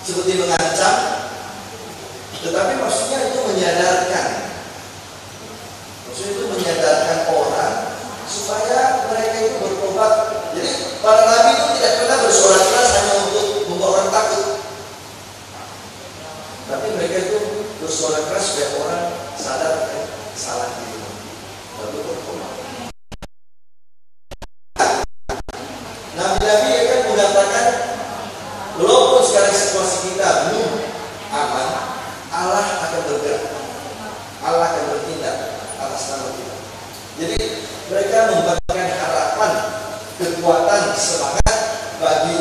seperti mengancam, tetapi maksudnya itu menyadarkan. Maksudnya itu menyadarkan orang supaya mereka itu bertobat. Jadi para nabi itu tidak pernah bersuara keras hanya untuk membuat orang takut, tapi mereka itu bersuara keras supaya orang sadar salah itu lalu bertobat. Nabi-nabi akan mengatakan, walaupun sekarang situasi kita belum aman, Allah akan bergerak, Allah akan bertindak atas nama kita. Jadi mereka memberikan harapan, kekuatan, semangat bagi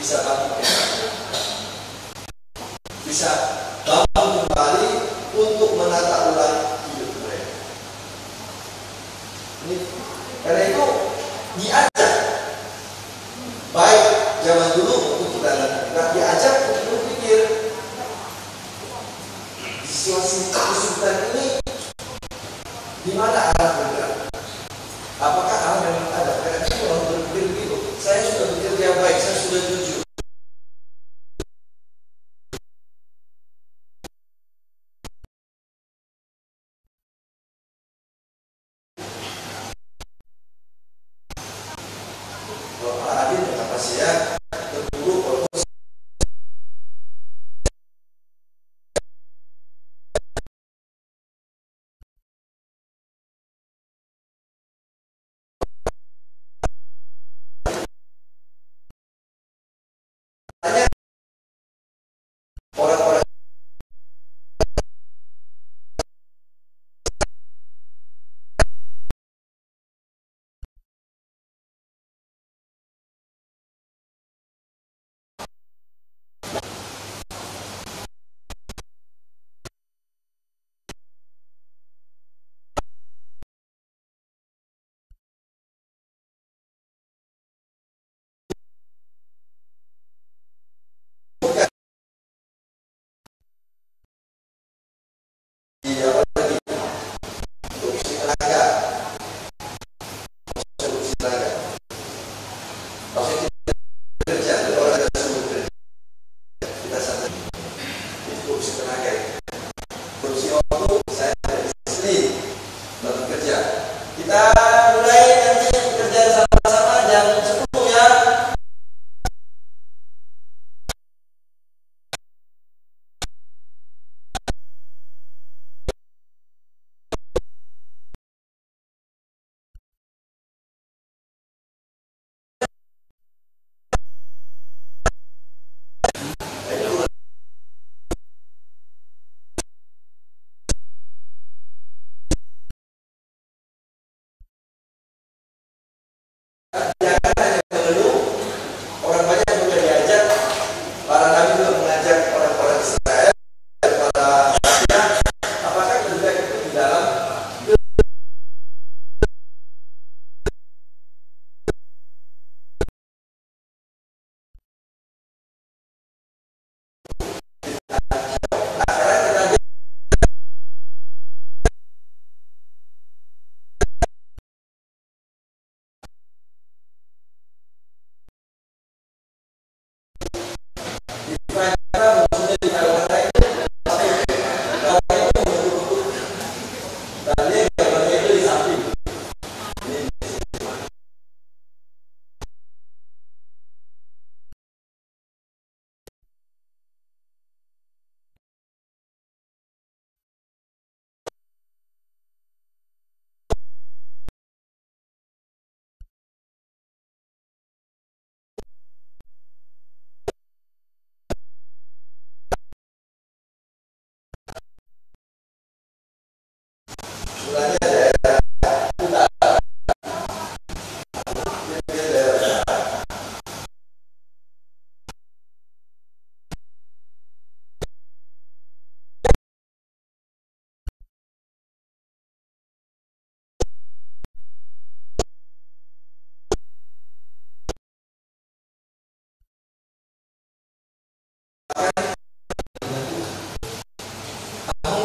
bisa bangkit, bisa bangun kembali untuk menata ulang hidup mereka. Karena itu diajak, baik zaman dulu maupun kita lakukan, diajak untuk berpikir di situasi kesulitan ini di mana Allah bergerak. Apakah Allah memang ada? Karena itu orang berpikir begitu. Saya sudah bekerja baik, saya sudah jujur. Kalau Allah adil, kenapa saya terburuk? Walaupun orang-orang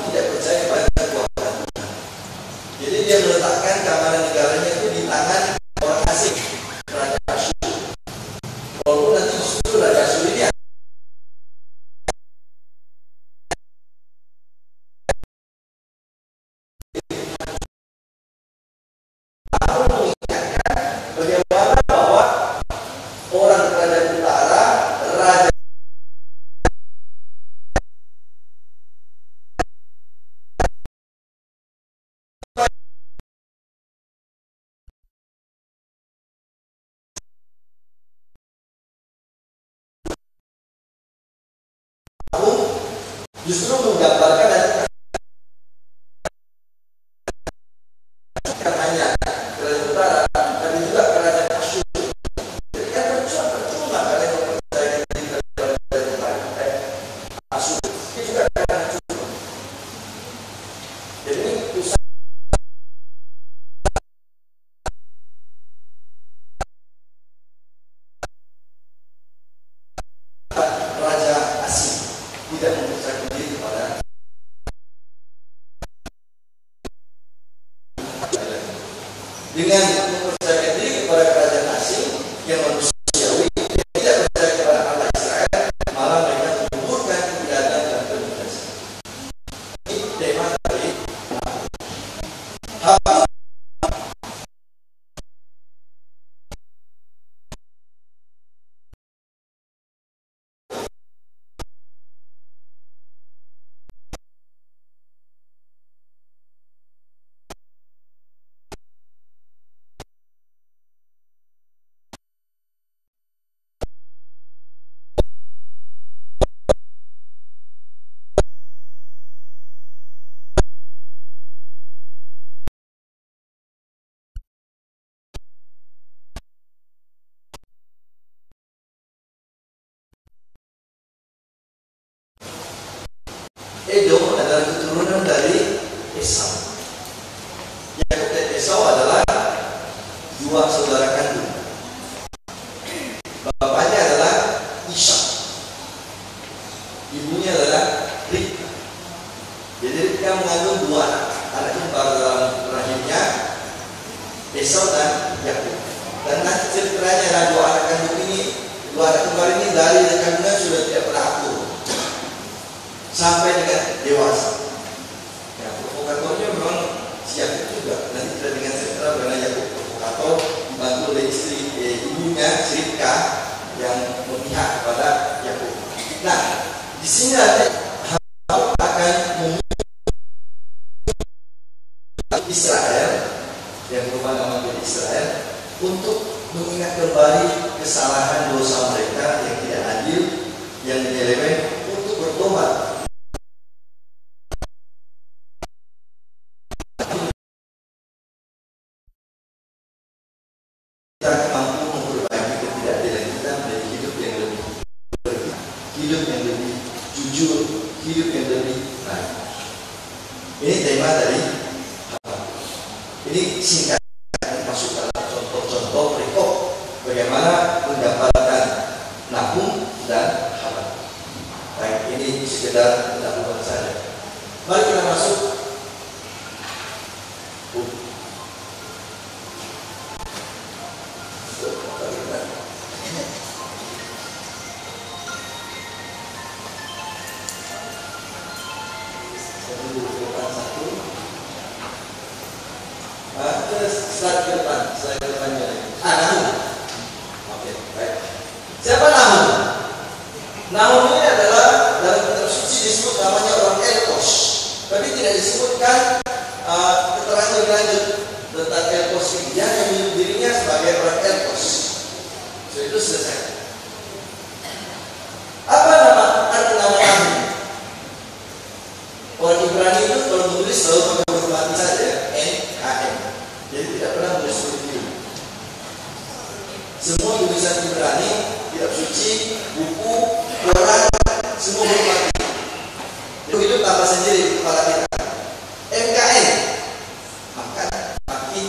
tidak percaya pada kekuatan. dia meletakkan keamanan negaranya itu di tangan orang asing, Raja Asyur. Walaupun nanti justru Raja Asyur ini bagaimana bahwa orang kerajaan utara, raja justru menggambarkan dan hanya kerajaan utara, tapi juga kerajaan Asyur. Jadi kan percuma kalian mempercayai diri kerajaan utara Asyur. Ini juga kerajaan Asyur. Jadi ini pusat raja asing tidak mempercayai diri kepada dengan mempercayai diri kepada kerajaan asing yang manusiawi, yang tidak percaya kepada Allah Israel, malah mereka menguburkan kejahatan dan kemunafikan. Ini tema dari Habakuk. Edom adalah keturunan dari Esau. Yakub dan Esau adalah dua saudara kandung. Bapaknya adalah Ishak, ibunya adalah Ribka. Jadi Ribka mengandung dua anak kembar dalam rahimnya, Esau dan Yakub. Dan nanti ceritanya adalah dua anak kandung ini, dua anak kembar ini dari kandungan sudah tidak pernah akur sampai dengan dewasa. Ya, provokatornya memang si Yakub juga. Nanti kita dengan cerita bagaimana Yakub provokator dibantu oleh istri ibunya Ribka yang memihak kepada Yakub. Nah, di sini ada Habakuk akan memulai Israel yang merupakan nama dari Israel untuk mengingat kembali kesalahan dosa mereka yang tidak adil, yang menyeleweng, untuk bertobat. Kita mampu memperbaiki ketidakadilan kita menjadi hidup yang lebih bersih, hidup yang lebih jujur, hidup yang lebih baik. Ini tema dari Habakuk. Ini singkat masuk dalam contoh-contoh perikop bagaimana menggambarkan Nahum dan Habakuk. Baik, ini sekedar pendahuluan saja. Mari kita masuk. Slide ke depannya. Nahum. Oke, baik. Siapa Nahum? Nahum ini adalah dalam kitab suci disebut namanya orang Elkos, tapi tidak disebutkan keterangan lebih lanjut tentang Elkos ini. Dia hanya menyebut dirinya sebagai orang Elkos. So, itu selesai. Apa arti nama Nahum? Orang Ibrani itu kalau menulis selalu pakai huruf Latin saja, NKM. Jadi tidak pernah menulis huruf ini. Semua tulisan Ibrani, kitab suci, buku, koran, semua huruf Latin. Itu tambah sendiri di kepala kita. MKN, makan, maki,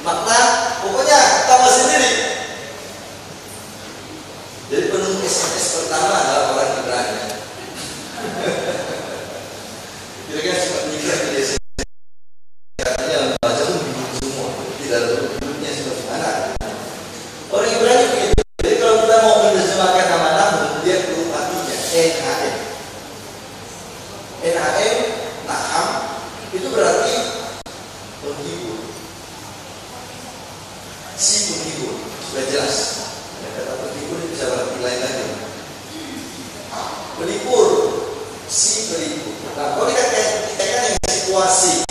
makna, pokoknya tambah sendiri. Jadi penulis SMS pertama adalah orang Ibrani. Kira-kira seperti ini di desa. Katanya berarti penghibur. Si penghibur, sudah jelas. Ya, kata penghibur bisa berarti lain lagi. Pelipur, si pelipur. Nah, kalau dikatakan yang situasi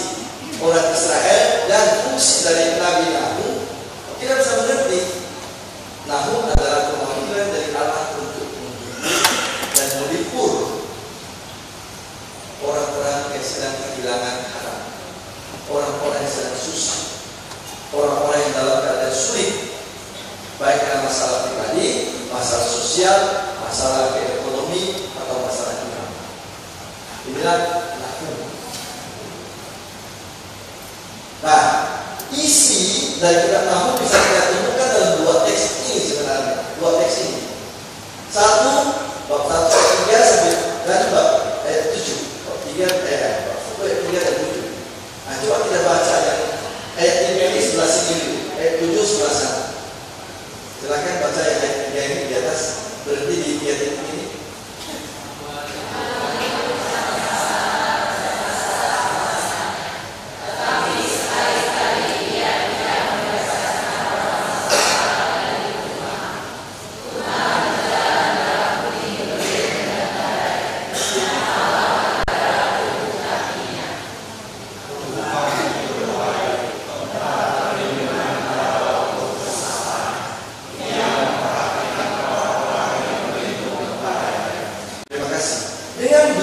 orang Israel dan fungsi dari Nabi Nahum, kita bisa mengerti Nahum adalah pemanggilan dari Allah untuk menghibur dan melipur orang-orang yang sedang kehilangan harap, orang-orang yang sedang susah, orang-orang yang dalam keadaan sulit, baik dalam masalah pribadi, masalah sosial, masalah ekonomi, atau masalah iman. Inilah Nahum. Nah, isi dari kitab Nahum bisa kita temukan dalam dua teks ini sebenarnya. Dua teks ini. Satu, bab 1 ayat 3 sampai dan bab ayat 7. Bab 3 ayat 3 dan 7. Nah, coba kita baca yang ayat 3 ini sebelah sini dulu. Ayat 7 sebelah sana. Silakan baca yang ayat 3 ini di atas. Berhenti di ayat ini.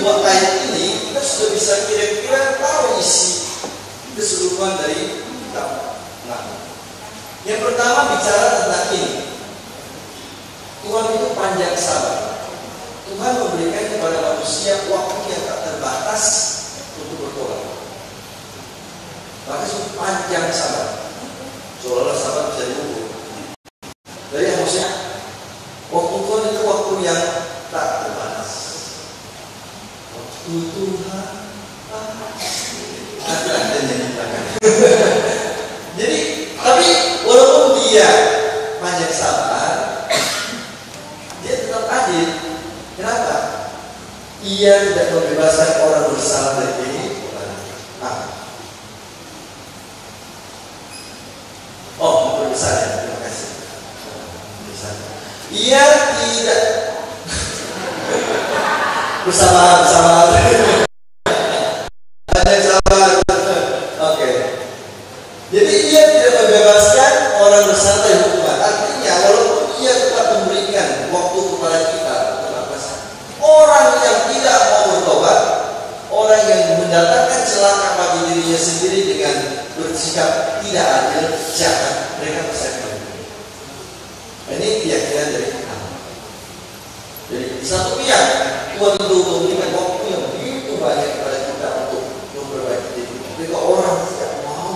Dua ayat ini kita sudah bisa kira-kira tahu isi keseluruhan dari kitab Nahum. Yang pertama bicara tentang ini. Tuhan itu panjang sabar. Tuhan memberikan kepada manusia waktu yang tak terbatas untuk bertobat. Maka itu panjang sabar. Seolah-olah sabar bisa diukur. Jadi maksudnya waktu Tuhan itu waktu yang tak terbatas. Tuhan, jadi, tapi walaupun dia panjang sabar, dia tetap adil. Kenapa? Ia tidak membebaskan orang bersalah dari ini. Oh, berbesar ya, terima kasih. Ia tidak bersama ada sabar. Oke. Jadi ia tidak membebaskan orang bersalah dari hukuman. Artinya walaupun ia tetap memberikan waktu kepada kita orang yang tidak mau bertobat, orang yang mendatangkan celaka bagi dirinya sendiri dengan bersikap tidak adil, jahat, mereka pasti akan. Ini keyakinan dari kita. Jadi di satu pihak Tuhan itu memberikan waktu yang begitu banyak kepada kita untuk memperbaiki diri. Tapi kalau orang tidak mau,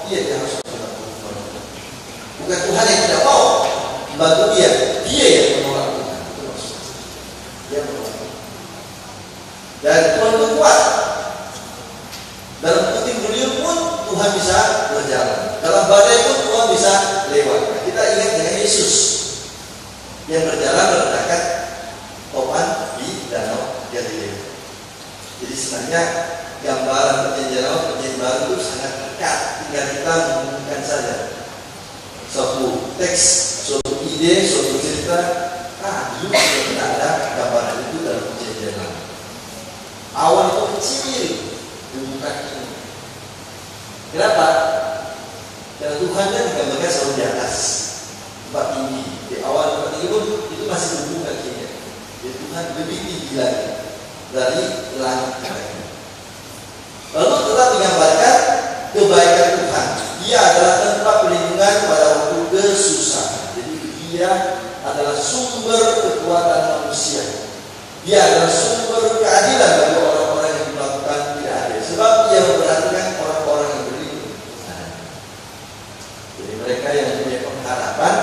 dia harus membantu Tuhan. Bukan Tuhan yang tidak mau membantu dia yang menolak Tuhan. Itu maksudnya. Dia menolak Tuhan. Dan Tuhan itu kuat. Dalam puting beliung pun Tuhan bisa berjalan. Dalam badai pun Tuhan bisa lewat. Nah, kita ingat dengan Yesus yang berjalan meletakkan topan di danau Galilea. Jadi sebenarnya gambaran perjanjian baru itu sangat dekat. Tinggal kita menghubungkan saja suatu teks, suatu ide, suatu cerita. Dulu tidak ada gambaran itu dalam perjanjian lama. Awan itu kecil, bukan ini. Kenapa? Karena Tuhan kan digambarkan selalu di atas tempat tinggi. Di awal tempat tinggi pun itu masih berhubung kakinya. Jadi Tuhan lebih tinggi lagi dari langit. Lalu tetap digambarkan kebaikan Tuhan. Dia adalah tempat perlindungan pada waktu kesusahan. Jadi dia adalah sumber kekuatan manusia. Dia adalah sumber keadilan bagi orang-orang yang melakukan tidak adil. Sebab dia memperhatikan orang-orang yang berlindung. Jadi mereka yang punya pengharapan,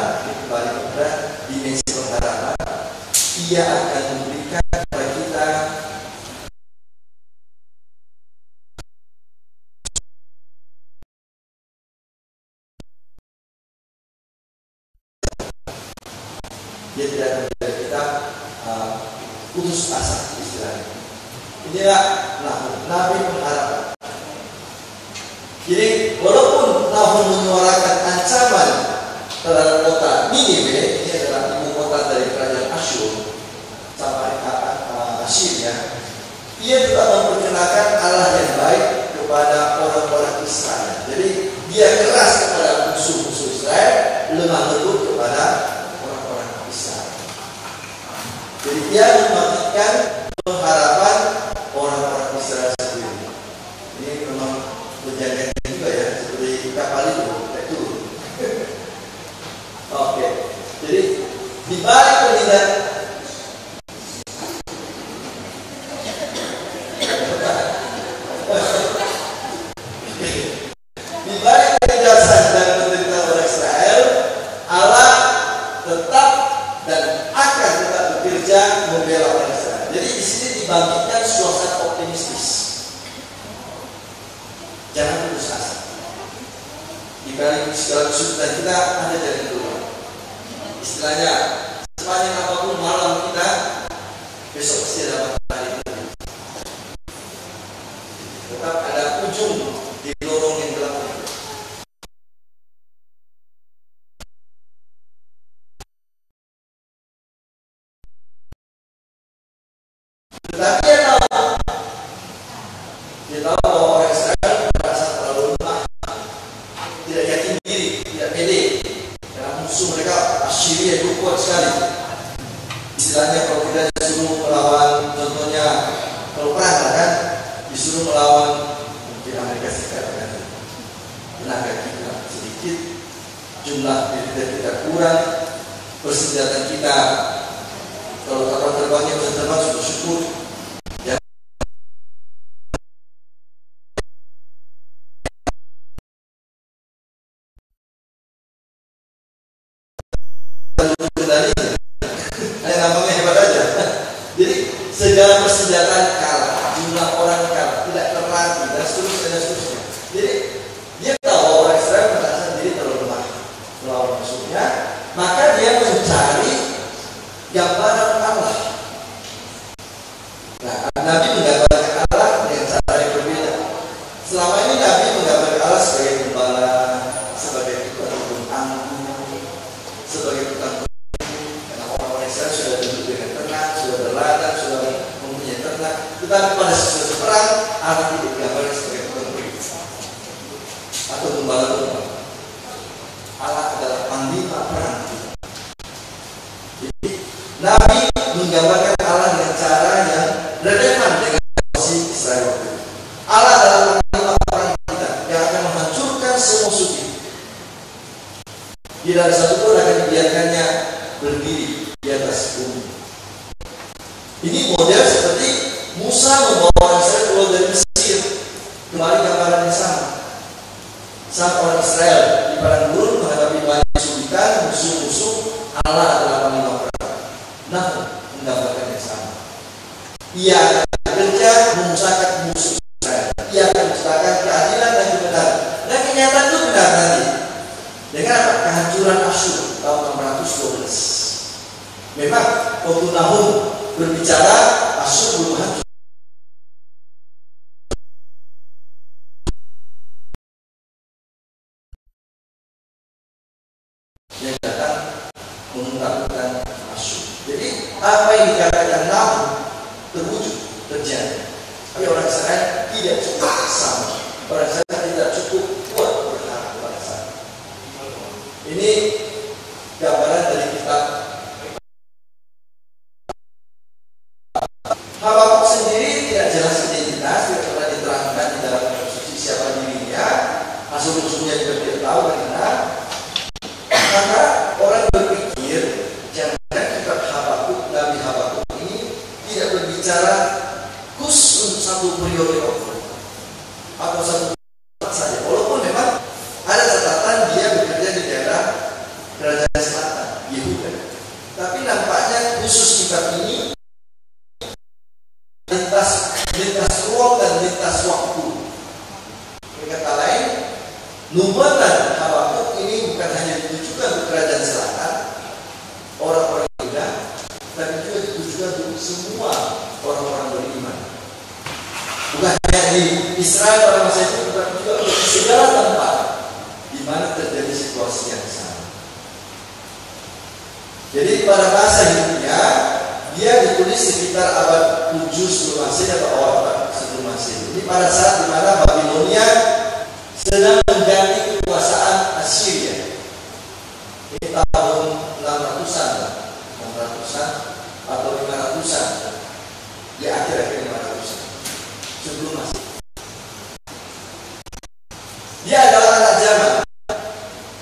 kembali kepada dimensi pengharapan, Dia akan memberikan kepada kita Dia tidak akan membuat kita putus asa istilahnya. Inilah Nabi pengharapan. ia juga memperkenalkan Allah yang baik kepada orang-orang Israel. Jadi dia keras kepada musuh-musuh Israel, lemah lembut kepada orang-orang Israel. Jadi dia mematikan pengharapan orang-orang Israel sendiri. Ini memang kejadian juga ya, seperti kapal itu. Oke. Jadi di balik penindakan dan penderitaan orang Israel, Allah tetap dan akan tetap bekerja membela orang Israel. Jadi di sini dibangkitkan suasana optimistis. Jangan putus asa. Di balik segala kesulitan kita ada jalan keluar. Istilahnya, sepanjang apapun malam kita, besok pasti ada matahari. Tetap ada ujung di lorong yang gelap. Tetapi dia tahu bahwa orang Israel merasa terlalu lemah, tidak yakin diri, tidak pede, karena musuh mereka Assyria itu kuat sekali. Istilahnya kalau kita disuruh melawan, contohnya kalau perang kan, disuruh melawan mungkin Amerika Serikat kan, tenaga kita sedikit, jumlah militer kita kurang, persenjataan kita kalau kapal terbangnya bisa terbang syukur-syukur. Jadi segala persenjataan kalah, jumlah orang kalah, tidak terlatih dan seterusnya. Jadi dia tahu orang Israel merasa diri terlalu lemah melawan musuhnya, maka dia mencari gambaran Allah. Nah, Nabi menggambarkan Allah dengan cara yang berbeda. Selama ini Nabi menggambarkan Allah sebagai gembala, sebagai tukang anggur, sebagai tukang. Sudah duduk dengan tenang, sudah berladang, sudah mempunyai ternak. Tetapi pada sesuatu perang, Allah tidak digambarkan sebagai tukang beri atau gembala domba. Allah adalah panglima perang. Jadi Nabi menggambarkan Allah dengan cara yang relevan dengan situasi Israel waktu itu. Allah adalah panglima perang kita yang akan menghancurkan semua musuh kita. Tidak ada satupun akan dibiarkannya berdiri di atas bumi. Ini model seperti Musa membawa orang Israel keluar dari Mesir. Kembali gambaran yang sama. Saat orang Israel di padang gurun menghadapi banyak kesulitan, musuh-musuh, Allah adalah panglima perang. Nah, menggambarkan yang sama. Ia akan bekerja memusnahkan musuh Israel. Ia akan menciptakan keadilan dan kebenaran. Dan kenyataan itu benar nanti. Dengan apa? Kehancuran Asyur tahun 612. Memang waktu Nahum berbicara, Asyur belum hancur. Yang datang mengungkapkan Asyur. Jadi apa yang dikatakan Nahum terwujud, terjadi. Tapi orang Israel tidak cukup sama. Orang Israel tidak cukup kuat bertahan pada saat. Ini gambaran dari kitab Habakuk sendiri tidak jelas identitas, tidak pernah diterangkan di dalam kitab suci siapa dirinya, asal-usulnya juga tidak tahu dan benar. Maka orang berpikir jangan kitab Habakuk, Nabi Habakuk ini tidak berbicara khusus untuk satu periode atau satu tempat saja. Walaupun memang ada catatan dia bekerja di daerah Kerajaan Selatan, Yehuda. Tapi nampaknya khusus kitab ini lintas ruang dan lintas waktu. Dengan kata lain, nubuatan Habakuk ini bukan hanya ditujukan untuk Kerajaan Selatan, orang-orang Yehuda, tapi juga ditujukan untuk semua orang-orang beriman. Bukan hanya di Israel pada masa itu, tetapi juga untuk segala tempat di mana terjadi situasi yang sama. Jadi pada masa hidupnya dia ditulis sekitar abad 7 sebelum Masehi atau awal abad sebelum Masehi. Jadi pada saat di mana Babilonia sedang mengganti kekuasaan Assyria. Ini tahun 600-an, 600-an atau 500-an, di akhir-akhir 500-an sebelum Masehi. Dia adalah anak zaman.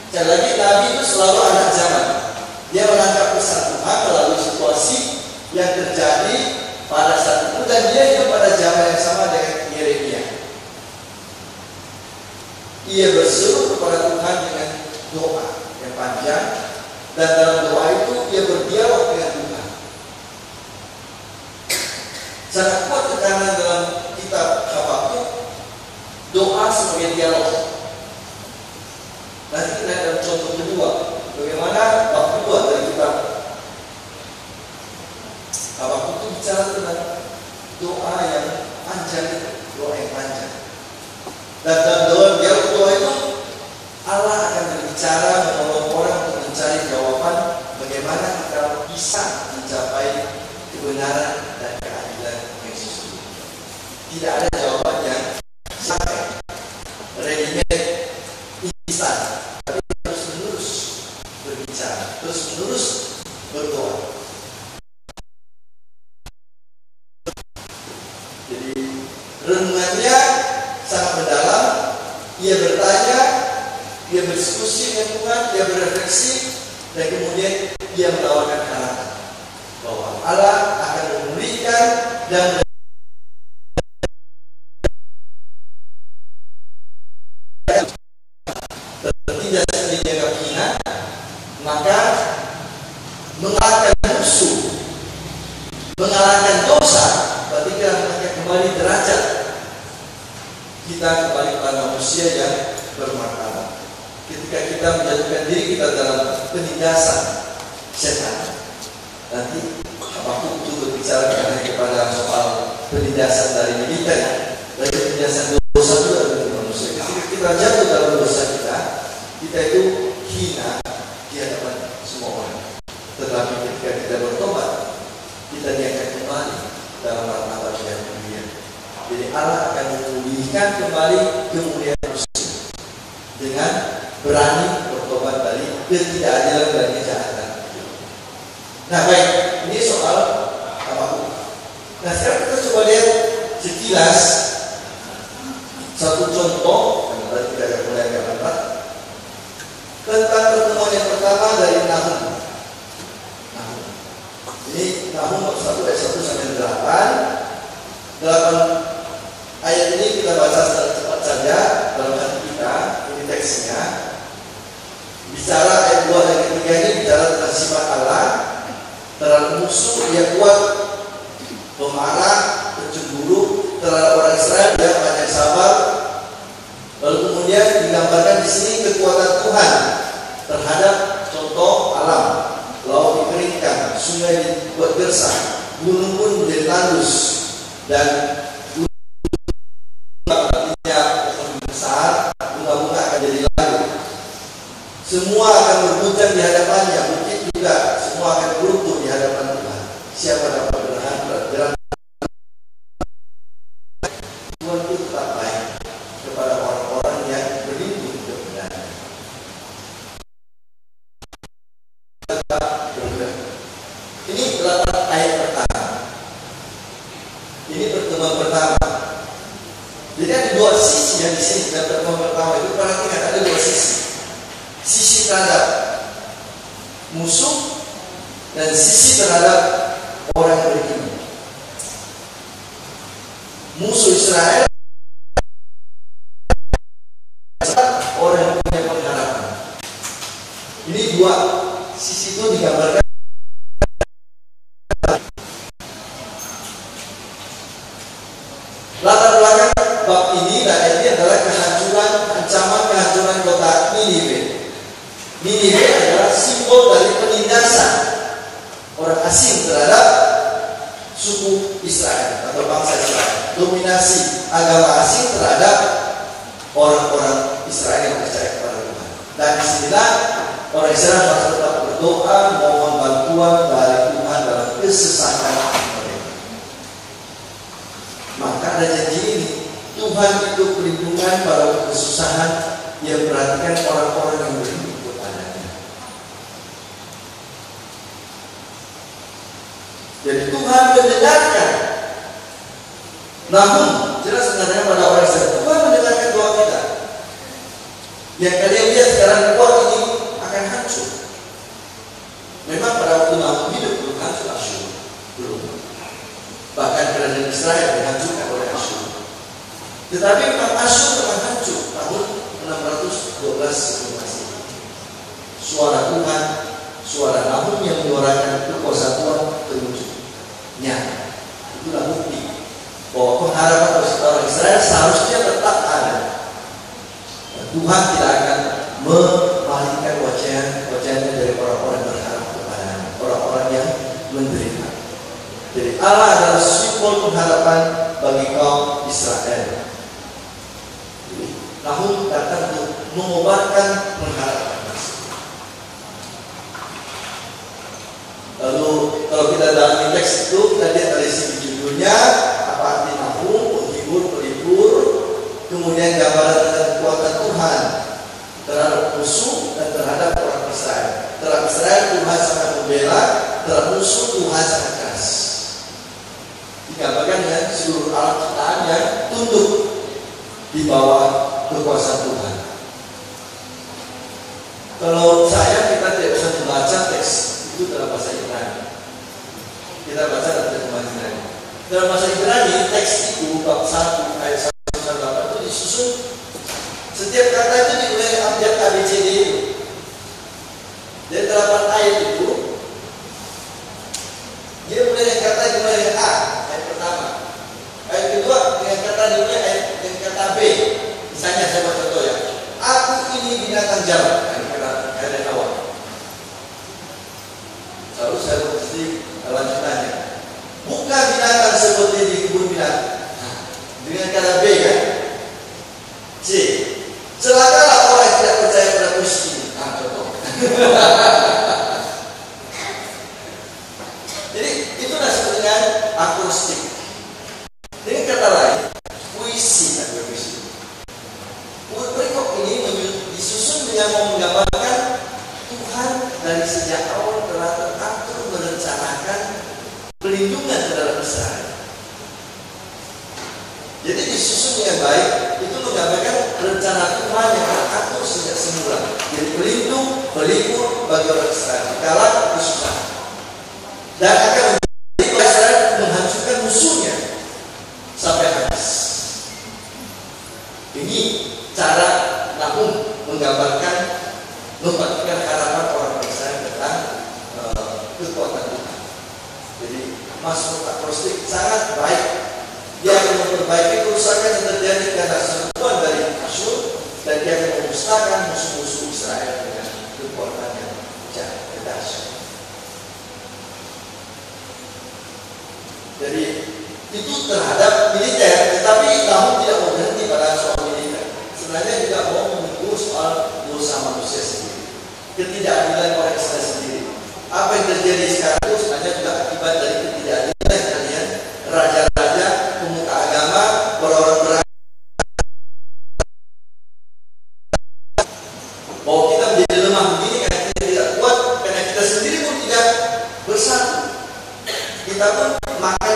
Sekali lagi, Nabi itu selalu anak zaman. Dia menangkap pesan Tuhan melalui situasi yang terjadi pada saat itu, dan dia hidup pada zaman yang sama dengan Yeremia. Ia berseru kepada Tuhan dengan doa yang panjang, dan dalam doa itu ia berdialog dengan Tuhan. Sangat kuat tekanan dalam kitab Habakuk, doa sebagai dialog. Nanti kita ada contoh kedua, bagaimana bab kedua dari kitab Habakuk itu bicara tentang doa yang panjang, doa yang panjang. Dan dalam dialog doa itu Allah akan berbicara menolong orang untuk mencari jawaban bagaimana kita bisa mencapai kebenaran dan keadilan yang sesungguhnya. Tidak ada jawaban yang sampai ready-made instan, tapi terus menerus berbicara, terus menerus berdoa. Jadi renungannya sangat mendalam. Ia bertanya, ia berdiskusi dengan Tuhan, ia berefleksi, dan kemudian ia menawarkan harapan bahwa Allah akan memulihkan dan tidak seperti dianggap hina, maka mengalahkan musuh, mengalahkan dosa, berarti kita akan kembali derajat kita kembali kepada manusia yang bermartabat. Ketika kita menjatuhkan diri kita dalam penindasan setan, nanti Habakuk itu berbicara kepada soal penindasan dari militer, dari penindasan dosa juga dari manusia. Ketika kita jatuh dalam dosa kita itu hina di hadapan semua orang. Tetapi ketika kita bertobat, kita diangkat kembali dalam martabat yang mulia. Jadi Allah akan memulihkan kembali kemuliaan manusia dengan berani bertobat dari ketidakadilan dan kejahatan. Nah baik, ini soal Habakuk. Nah sekarang kita coba lihat sekilas satu contoh yang tadi kita akan mulai agak lambat tentang pertemuan yang pertama dari Nahum. Ini Nahum 1 ayat 1 sampai 8 ayat ini kita baca secara cepat saja dalam hati kita. Ini teksnya bicara ayat 2 dan ketiga ini bicara tentang sifat Allah, terhadap musuh dia kuat, pemarah, pencemburu, terhadap orang Israel dia banyak sabar. Lalu kemudian digambarkan di sini kekuatan Tuhan terhadap contoh alam, laut dikeringkan, sungai dibuat gersang, gunung pun menjadi tandus, dan artinya pohon besar, bunga-bunga akan jadi layu. Semua akan berguncang di hadapannya, bukit juga, semua akan runtuh di hadapan Tuhan. Siapa dapat bertahan? Tuhan itu tetap baik kepada orang-orang yang berlindung kebenaran. Ini 8 ayat pertama. Ini pertemuan pertama. Jadi ada dua sisi yang di sini dalam pertemuan pertama itu. Perhatikan ada dua sisi. Sisi terhadap musuh dan sisi terhadap orang beriman. Musuh Israel, orang yang punya pengharapan. Ini dua sisi itu digambarkan. Latar belakang bab ini dan ini adalah kehancuran, ancaman kehancuran kota Niniwe. Niniwe adalah simbol dari penindasan orang asing terhadap suku Israel atau bangsa Israel. Dominasi agama asing terhadap orang-orang Israel yang percaya kepada Tuhan. Dan disinilah orang Israel harus tetap berdoa, mohon bantuan dari Tuhan dalam kesesakan mereka. Maka ada janji ini, Tuhan itu perlindungan pada kesusahan yang perhatikan orang-orang yang berhidup kepadanya. Jadi Tuhan mendengarkan. Namun jelas mengatakan pada orang Israel, Tuhan mendengarkan doa kita. Yang kalian lihat sekarang doa ini akan hancur. Memang pada waktu Nahum hidup belum hancur Asyur, belum. Bahkan kerajaan Israel dihancurkan oleh Asyur. Tetapi memang Asyur telah hancur tahun 612 sebelum Masehi. Suara Tuhan, suara Nahum yang menyuarakan kekuasaan Tuhan terwujud nyata. Itulah bukti bahwa pengharapan orang Israel seharusnya tetap ada. Dan Tuhan tidak akan memalingkan wajahnya dari orang-orang yang berharap kepadanya, orang-orang yang menderita. Jadi Allah adalah simbol pengharapan bagi kaum Israel. Jadi, Nahum datang untuk mengobarkan pengharapan. Lalu kalau kita dalam teks itu kita lihat dari segi judulnya apa arti Nahum, penghibur, pelipur, kemudian gambaran tentang kekuatan Tuhan terhadap musuh dan terhadap orang Israel. Terhadap Israel Tuhan sangat membela, terhadap musuh Tuhan sangat keras. Digambarkan dengan seluruh alam ciptaan yang tunduk di bawah kekuasaan Tuhan. Kalau kita tidak bisa membaca teks itu dalam bahasa Ibrani. Kita baca dalam bahasa Ibrani. Dalam bahasa Ibrani teks itu bab 1 ayat 1 sampai 8 itu disusun. Setiap kata itu dimulai dengan abjad ABCD itu. Dari 8 ayat itu dia mulai dengan kata dimulai dengan A, ayat pertama. Ayat kedua dengan kata dimulai dengan kata B. Misalnya saya buat contoh ya. Aku ini binatang jalan. Ini kata awal. Lalu saya mesti lanjutannya. Bukan binatang seperti di kebun binatang. Dengan kata B kan. C. Celakalah orang yang tidak percaya pada puisi. Contoh. Jadi itulah sebenarnya akustik. Dengan kata lain, puisi dan puisi. Perikop ini disusun dengan menggambarkan Tuhan dari sejak awal telah teratur merencanakan pelindungan terhadap Israel. Jadi disusun yang baik itu menggambarkan rencana Tuhan yang teratur sejak semula. Jadi pelindung, pelipur bagi orang Israel kala kesusahan. Dan akan menjadi Israel menghancurkan musuhnya sampai habis. Ini cara Nahum menggambarkan, membagikan harapan orang Israel tentang kekuatan Tuhan. Jadi masuk akustik sangat baik. Dia akan memperbaiki kerusakan yang terjadi karena sentuhan dari Asyur, dan dia akan memusnahkan musuh-musuh Israel dengan kekuatan yang dahsyat. Jadi itu terhadap militer, tetapi Nahum tidak mau berhenti pada soal militer. Sebenarnya juga mau menegur soal dosa manusia sendiri, ketidakadilan orang Israel sendiri. Apa yang terjadi sekarang itu sebenarnya juga akibat dari ketidakadilan kalian, raja-raja, pemuka agama, orang-orang beragama. Bahwa kita menjadi lemah begini karena kita tidak kuat, karena kita sendiri pun tidak bersatu. Kita pun makan.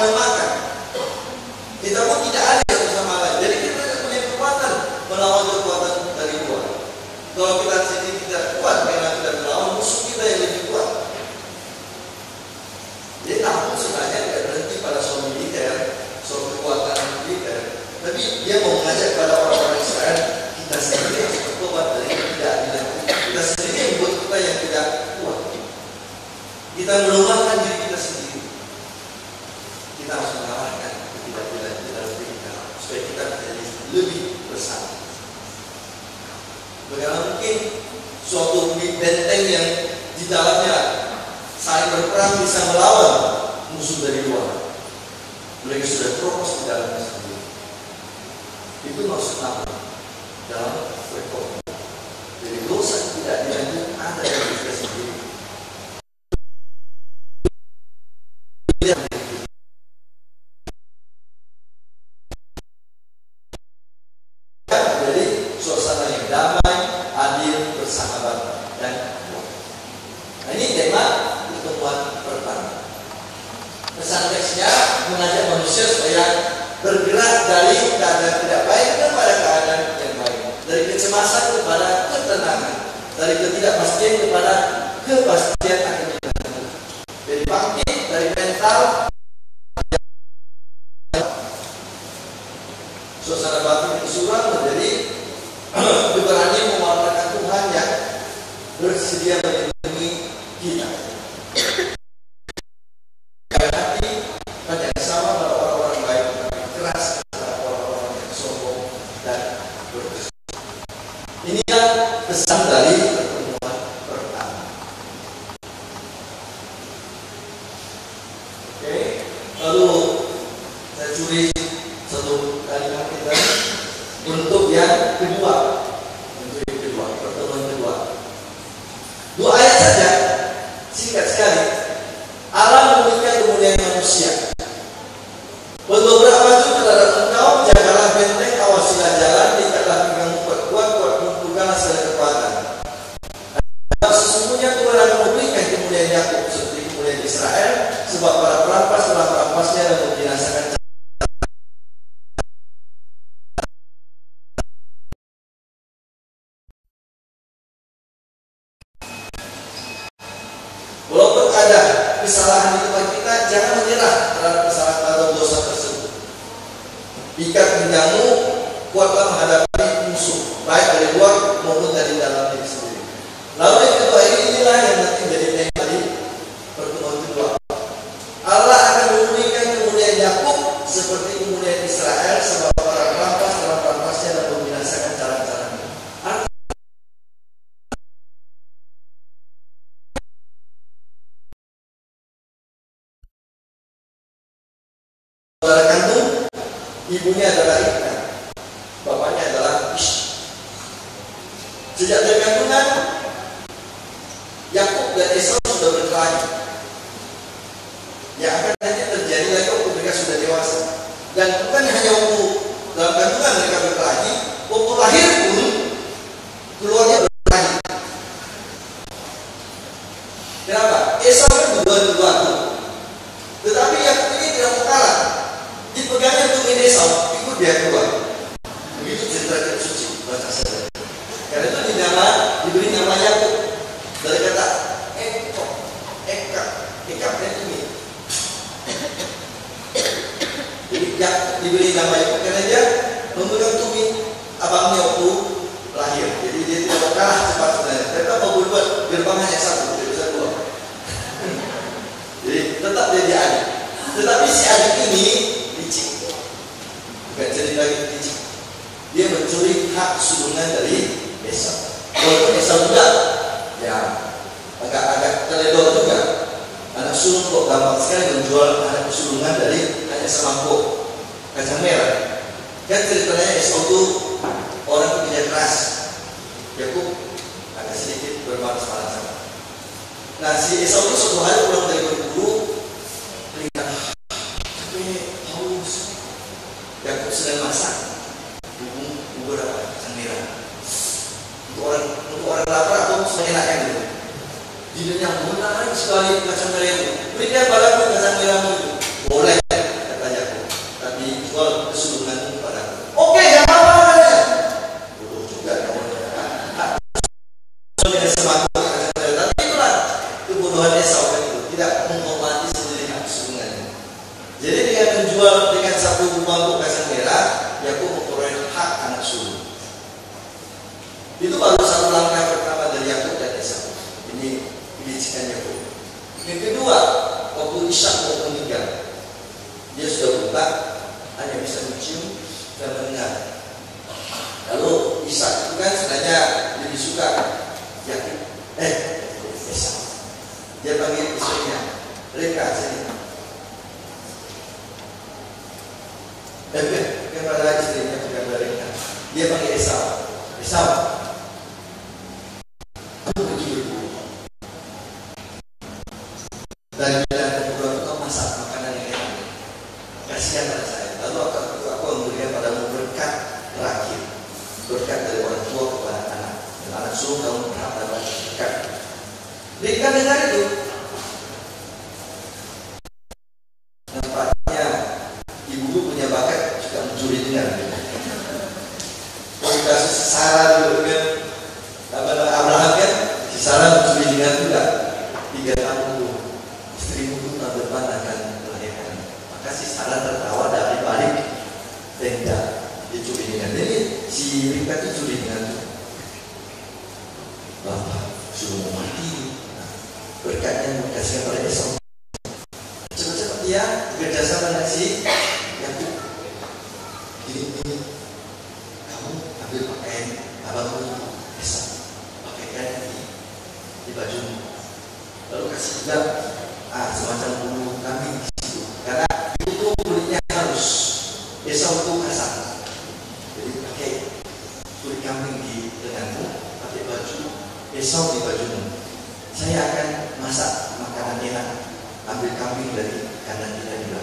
Kita pun tidak ada satu sama lain. Jadi kita tidak punya kekuatan melawan kekuatan dari luar. Kalau kita sendiri tidak kuat, karena kita melawan musuh kita yang lebih kuat. Jadi Nahum sebenarnya tidak berhenti pada soal militer, soal kekuatan militer, tapi dia mau mengajak pada orang-orang Israel, kita sendiri harus bertobat dari ketidakadilan. Kita sendiri yang membuat kita yang tidak kuat. Kita melemahkan diri kita sendiri. Kita harus mengalahkan ketidakadilan di dalam diri kita supaya kita menjadi lebih bersatu. Bagaimana mungkin suatu benteng yang di dalamnya saling berperang bisa melawan musuh dari luar? Mereka sudah terobos di dalamnya sendiri. Itu maksud Nahum dalam rekod. Jadi dosa tidak dilanjut ada di kita sendiri. bergerak dari keadaan tidak baik kepada keadaan yang baik, dari kecemasan kepada ketenangan, dari ketidakpastian kepada kepastian akan Tuhan. Jadi bangkit dari mental suasana batin kesuruhan menjadi berani mewartakan Tuhan yang bersedia melindungi kita. Hati banyak sama pada orang-orang baik, keras pada orang-orang yang sombong dan berdosa. Inilah pesan dari pertemuan pertama. Oke, lalu saya curi satu kalimat kita untuk yang kedua. Untuk yang kedua, pertemuan kedua. 2 ayat saja, singkat sekali. Allah memberikan kemuliaan manusia. Beberapa itu terhadap engkau, jagalah benteng, awasilah jalan, ikatlah pinggangmu kuat-kuat, kumpulkanlah segala kekuatan. Sesungguhnya Tuhan akan memberikan kemuliaan Yakub seperti kemuliaan Israel, sebab para perampas telah merampasnya dan membinasakan. Walaupun ada kesalahan di tempat kita, jangan menyerah terhadap kesalahan atau dosa tersebut. Ikat pinggangmu, kuatlah menghadapi musuh, baik dari luar maupun dari dalam diri sendiri. Lalu yang kedua, inilah yang nanti menjadi tema di pertemuan kedua. Allah akan memberikan kemuliaan Yakub seperti kemuliaan Israel, sebab para perampas telah merampasnya dan membinasakan cara-caranya. Saudara kandung, ibunya adalah Ribka, bapaknya adalah Ishak. Sejak dari kandungan, Yakub dan Esau sudah berkelahi. Yang akan nanti terjadi lagi waktu mereka sudah dewasa. Dan bukan hanya waktu dalam kandungan mereka berkelahi, waktu lahir pun keluarga berkelahi. Kenapa? Esau kan duluan, tetapi Yakub ini tidak mau kalah. Dipegangnya tumin Esau, ikut dia keluar. Begitu cerita kitab suci, baca saja. Karena itu diberi nama Yakub dari kata ekap dan tumin. Jadi diberi nama Yakub karena dia memegang tumin abangnya waktu lahir. Jadi dia tidak mau kalah cepat sebenarnya. Mereka mau berbuat gerbang hanya satu, tidak bisa dua. Jadi tetap jadi adik. Tetapi si adik ini licik, bukan jadi lagi licik. Dia mencuri hak sulungan dari Esau. Walaupun Esau juga, ya agak teledor juga. Anak sulung kok gampang sekali menjual anak sulungan dari hanya semangkuk kacang merah. Kan ceritanya Esau itu orang pekerja keras, Yakub agak sedikit bermalas-malasan. Nah si Esau itu suatu hari pulang dari berburu, lihat haus. Yakub sedang masak bubur apa? Kacang merah. Untuk orang lapar atau seenaknya gitu. Judulnya menarik sekali kacang merah itu. Berikan padaku kacang merahmu itu. Boleh kata Yakub. Tapi jual kesulungan padaku. Oke, gak apa-apa katanya. Bodoh juga kamu. Tidak semangkuk kacang merah. Tapi itulah kebodohan Esau kan itu. Tidak menghormati sendiri hak kesulungannya. Jadi dengan menjual dengan satu mangkuk kacang merah, Yakub memperoleh hak anak sulung. Itu baru satu langkah pertama dari Yakub dan Esau. Ini kelicikan Yakub. Yang kedua, waktu Ishak mau meninggal, dia sudah buta, hanya bisa mencium dan mendengar. Lalu Ishak itu kan sebenarnya lebih suka Yakub. Esau. Dia panggil istrinya, Ribka sini. Kepada istrinya bukan Ribka. Dia panggil Esau. Esau. Dan kemudian kau masak makanan yang enak, kasihan pada saya. Lalu aku memberikan padamu berkat terakhir, berkat dari orang tua kepada anak, dan anak sulung kamu berhak dapat berkat. Ribka dengar itu, nampaknya ibu punya bakat Sarah dulu kan, Abraham kan, si Sarah mencuri dengan juga 3 tahun itu, istrimu itu tahun depan akan melahirkan. Maka si Sarah tertawa dari balik tenda, dia curi dengan. Jadi si Ribka itu curi dengan Bapak suruh mau mati, berkatnya dikasihkan pada Esau. Cepat-cepat dia kerjasama dengan si Yakub. Ini kamu ambil pakaian abangmu Esau, pakaikan di bajumu, lalu kasih juga semacam bulu kambing di situ, karena itu kulitnya halus, Esau itu kasar. Jadi pakai kulit kambing di lenganmu, pakai baju Esau di bajumu. Saya akan masak makanan enak, ambil kambing dari kanan kita juga.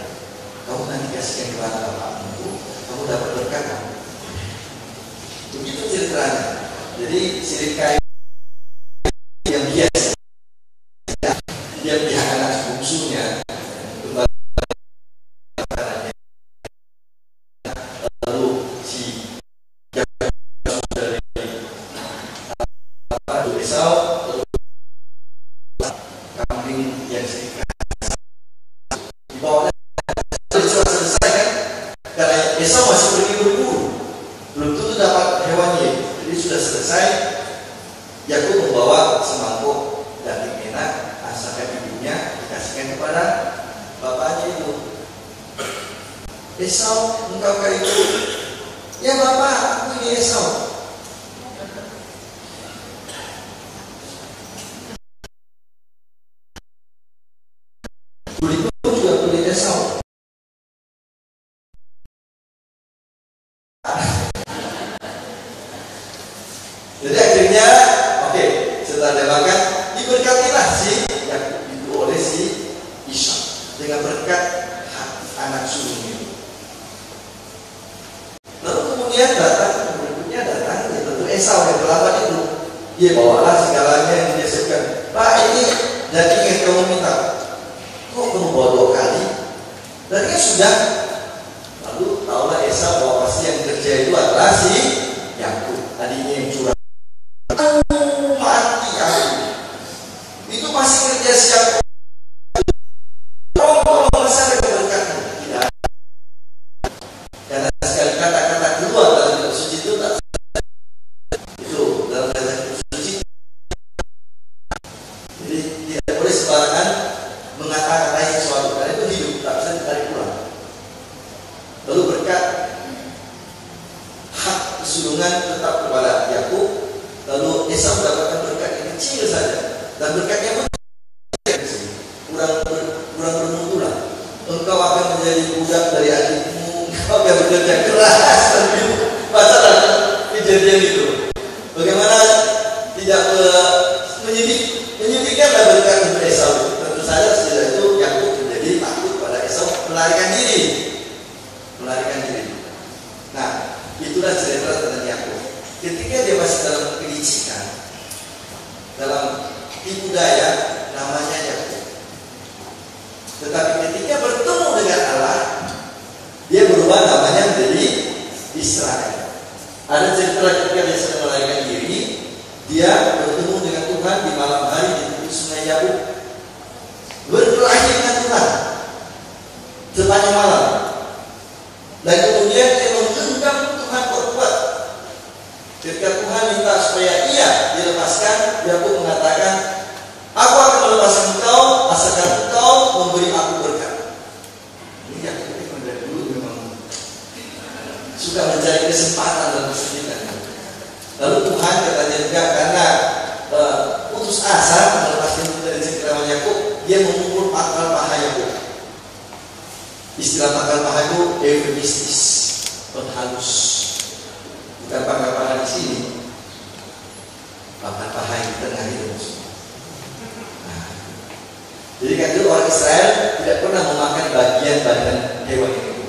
Kamu nanti kasihkan kepada bapakmu, kamu dapat berkat. Begitu ceritanya. Jadi Ribka yang biasa, dia pihak anak bungsunya, lalu si dari Esau, kambing yang sedikit dibawa sudah selesai kan, karena Esau masih pergi berburu, belum tentu dapat hewannya. Jadi sudah selesai, Yakub membawa semangkuk daging enak, asalkan ibunya dikasihkan kepada bapaknya itu. Esau, engkau itu? Ya bapak, aku ini Esau. Kulitmu juga kulit Esau. Jadi akhirnya, setelah dia makan, diberkatilah si Yakub itu oleh si Ishak dengan berkat anak sulungnya. Lalu kemudian berikutnya datang tentu Esau yang terlambat itu. Dia bawalah segalanya yang dia siapkan. Pak, ini daging yang kamu minta. Kok kamu bawa 2 kali? Dagingnya sudah. Lalu tahulah Esau bahwa pasti yang kerja itu adalah si Yakub, adiknya yang curang. Mati aku. Itu masih kerja siap. Tolong besar keberkatan. Tidak. Karena sekali kata-kata keluar dalam kitab suci itu tak. Itu dalam kitab suci. Jadi tidak boleh sembarangan mengata-katai sesuatu, karena itu hidup, tak bisa ditarik pulang. Lalu berkat hak kesulungan tetap kepada Yakub. Lalu Esau mendapatkan berkat yang kecil saja, dan berkatnya pun kurang bermutu lah. Engkau akan menjadi budak dari adikmu, engkau akan bekerja keras. Bacalah kejadian itu. Bagaimana tidak menyedihkanlah berkat untuk Esau. Tentu saja setelah itu Yakub menjadi takut pada Esau, melarikan diri. Nah, itulah cerita tentang Yakub. Ketika dia masih dalam kelicikan, dalam tipu daya, namanya Yakub. Tetapi ketika bertemu dengan Allah, dia berubah namanya menjadi Israel. Ada cerita ketika dia sedang melarikan diri, dia bertemu dengan Tuhan di malam hari di tepi sungai Yabok, berkelahi dengan Tuhan sepanjang malam. Dan kemudian dia menggenggam Tuhan berkuat. Ketika Tuhan minta supaya ia dilepaskan, Yakub mengatakan, aku akan melepaskan engkau asalkan engkau memberi aku berkat. Ini Yakub dari dulu memang suka mencari kesempatan dan kesulitan. Lalu Tuhan katanya juga karena putus asa melepaskan kita dari cengkeraman Yakub, dia memukul pangkal paha Yakub. Istilah pangkal paha itu eufemistis, penghalus. Bukan pangkal paha di sini, pangkal paha yang di tengah itu. Nah, jadi kan dulu orang Israel tidak pernah memakan bagian hewan itu.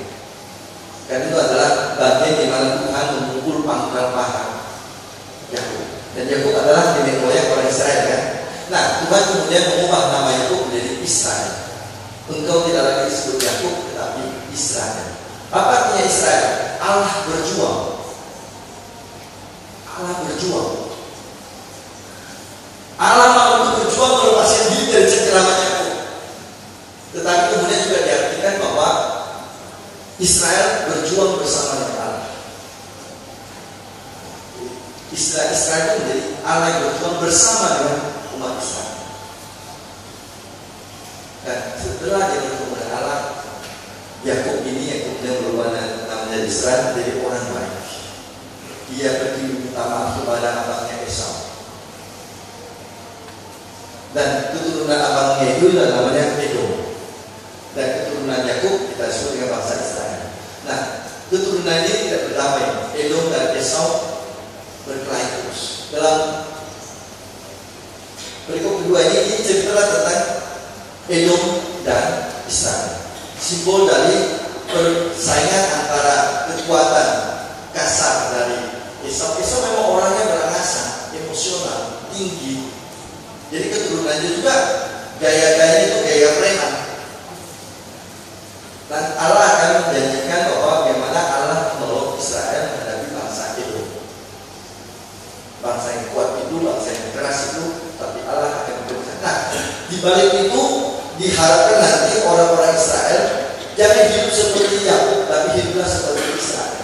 Karena itu adalah bagian di mana Tuhan memukul pangkal paha Yakub. Dan Yakub adalah nenek moyang orang Israel kan. Nah, Tuhan kemudian mengubah nama Yakub menjadi Israel. Engkau tidak lagi disebut Yakub, tetapi Israel. Apa artinya Israel? Allah berjuang. Allah berjuang. Allah mau untuk berjuang melepaskan diri dari cengkeraman Yakub. Tetapi kemudian juga diartikan bahwa Israel berjuang bersama dengan Allah. Israel itu menjadi Allah yang berjuang bersama dengan umat Israel. Dan setelah dia bertemu dengan Allah, Yakub ini yang kemudian berubah namanya Israel menjadi orang baik. Dia pergi meminta maaf kepada abangnya Esau. Dan keturunan abangnya itu namanya Edom. Dan keturunan Yakub kita sebut dengan bangsa Israel. Nah, keturunan ini tidak berdamai. Edom dan Esau berkelahi terus. Dalam berikut kedua ini cerita tentang Edom dan Israel. Simbol dari persaingan antara kekuatan kasar dari Esau. Esau memang orangnya berangasan, emosional, tinggi. Jadi keturunannya juga gaya-gayanya itu gaya preman. Dan Allah akan menjanjikan bahwa bagaimana Allah menolong Israel menghadapi bangsa Edom. Bangsa yang kuat itu, bangsa yang keras itu, tapi Allah akan memberikan. Nah, di balik itu diharapkan nanti orang-orang Israel jangan hidup seperti Yakub, tapi hiduplah seperti Israel.